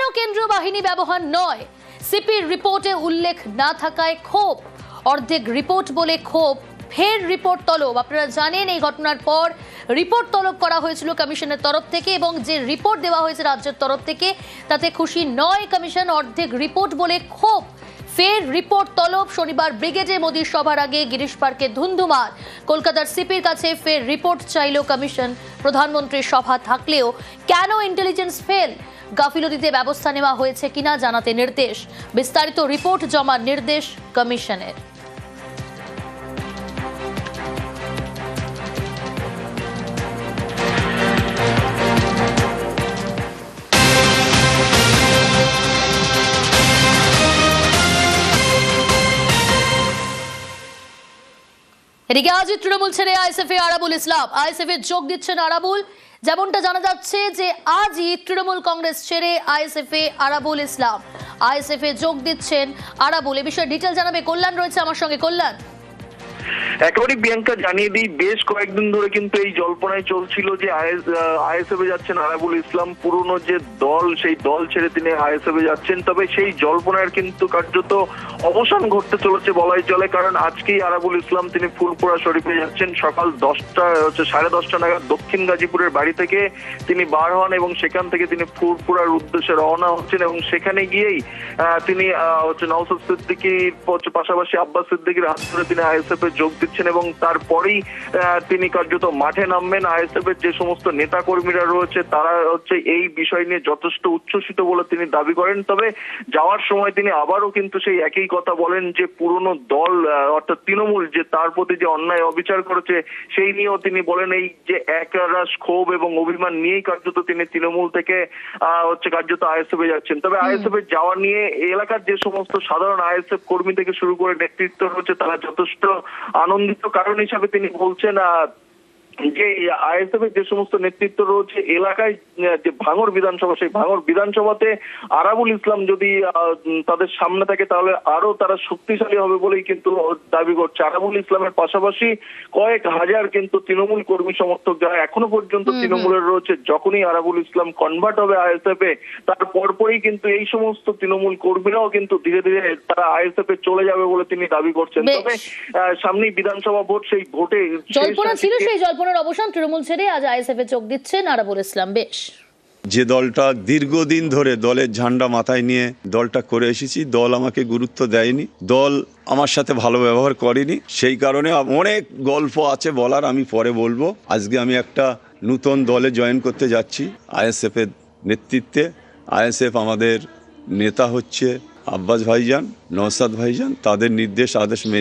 কেন কেন্দ্রীয় বাহিনী ব্যবহার নয়? সিপির রিপোর্টে উল্লেখ না থাকায় ক্ষোভ। অর্ধেক রিপোর্ট বলে ক্ষোভ, ফের রিপোর্ট তলব। আপনারা জানেন এই ঘটনার পর রিপোর্ট তলব করা হয়েছিল কমিশনের তরফ থেকে, এবং যে রিপোর্ট দেওয়া হয়েছে রাজ্যের তরফ থেকে তাতে খুশি নয় কমিশন। অর্ধেক রিপোর্ট বলে ক্ষোভ, ফের রিপোর্ট তলব। শনিবার ব্রিগেডে মোদীর সভার আগে গিরিশ পার্কে ধুন্ধুমার। কলকাতার সিপির কাছে ফের রিপোর্ট চাইল কমিশন। প্রধানমন্ত্রীর সভা থাকলেও কেন ইন্টেলিজেন্স ফেল, গাফিলতিতে ব্যবস্থা নেওয়া হয়েছে কিনা জানাতে নির্দেশ। বিস্তারিত রিপোর্ট জমার নির্দেশ কমিশনের। এদিকে আজ তৃণমূল ছেড়ে আইএসএফে আরাবুল ইসলাম। আইএসএফে যোগ দিচ্ছেন আরাবুল। যেমনটা জানা যাচ্ছে যে আজই তৃণমূল কংগ্রেস ছেড়ে আইএসএফে আরাবুল ইসলাম। আইএসএফে যোগ দিচ্ছেন আরাবুল। এ বিষয়ে ডিটেল জানাবে কল্যাণ, রয়েছে আমার সঙ্গে। কল্যাণ, একেবারে প্রিয়াঙ্কা জানিয়ে দিই, বেশ কয়েকদিন ধরে কিন্তু এই জল্পনায় চলছিল যে আইএসএফে যাচ্ছেন আরাবুল ইসলাম। পুরনো যে দল, সেই দল ছেড়ে তিনি আইএসএফে যাচ্ছেন। তবে সেই জল্পনার কিন্তু কার্যত অবসান ঘটতে চলেছে বলাই চলে, কারণ আজকেই আরাবুল ইসলাম তিনি ফুলপুরা শরীফে যাচ্ছেন। সকাল 10:30 নাগাদ দক্ষিণ গাজীপুরের বাড়ি থেকে তিনি বার হন এবং সেখান থেকে তিনি ফুলপুরার উদ্দেশ্যে রওনা হচ্ছেন, এবং সেখানে গিয়েই তিনি নওশাদ সিদ্দিকীর পাশাপাশি আব্বাস সিদ্দিকীর হাত ধরে তিনি আইএসএফে যোগ দিচ্ছেন, এবং তারপরেই তিনি কার্যত মাঠে নামবেন। আইএসএফ এর যে সমস্ত নেতা কর্মীরা রয়েছে তারা এই বিষয় নিয়ে যথেষ্ট উচ্ছ্বসিত বলে তিনি দাবি করেন। তবে যাওয়ার সময় তিনি আবারও কিন্তু সেই একই কথা বলেন যে পুরনো দল অর্থাৎ তৃণমূল যে তার প্রতি যে অন্যায় অবিচার করেছে সেই নিয়েও তিনি বলেন এই যে একরাশ ক্ষোভ এবং অভিমান নিয়েই কার্যত তিনি তৃণমূল থেকে কার্যত আইএসএফ এ যাচ্ছেন। তবে আইএসএফ এর যাওয়া নিয়ে এলাকার যে সমস্ত সাধারণ আইএসএফ কর্মী থেকে শুরু করে নেতৃত্ব রয়েছে তারা যথেষ্ট আনন্দিত। কারণ হিসাবে তিনি বলছেন যে আইএসএফ এর যে সমস্ত নেতৃত্ব রয়েছে এলাকায়, যে ভাঙড় বিধানসভা, সেই ভাঙড় বিধানসভাতে আরাবুল ইসলাম যদি তাদের সামনে থাকে তাহলে আরো তারা শক্তিশালী হবে বলেই কিন্তু দাবি করছে। আরাবুল ইসলামের পাশাপাশি কয়েক হাজার কিন্তু তৃণমূল কর্মী সমর্থক যারা এখনো পর্যন্ত তৃণমূলের রয়েছে, যখনই আরাবুল ইসলাম কনভার্ট হবে আইএসএফ এ তার পরপরই কিন্তু এই সমস্ত তৃণমূল কর্মীরাও কিন্তু ধীরে ধীরে তারা আইএসএফ এ চলে যাবে বলে তিনি দাবি করছেন। তবে সামনেই বিধানসভা ভোট, সেই ভোটে জল্পনা ছিল, সেই জল্পনার অবসান, তৃণমূল ছেড়ে আজ আইএসএফ এ যোগ দিচ্ছেন আরাবুল ইসলাম। বেশ, যে দলটা দীর্ঘদিন ধরে দলের ঝান্ডা মাথায় নিয়ে দলটা করে এসেছি, দল আমাকে গুরুত্ব দেয়নি, দল আমার সাথে ভালো ব্যবহার করেনি, সেই কারণে অনেক গল্প আছে বলার, আমি পরে বলবো। আজকে আমি একটা নতুন দলে জয়েন করতে যাচ্ছি আইএসএফ এর নেতৃত্বে। আইএসএফ আমাদের নেতা হচ্ছে আব্বাস ভাইজান, নওশাদ ভাইজান, তাদের নির্দেশ আদেশ মেনে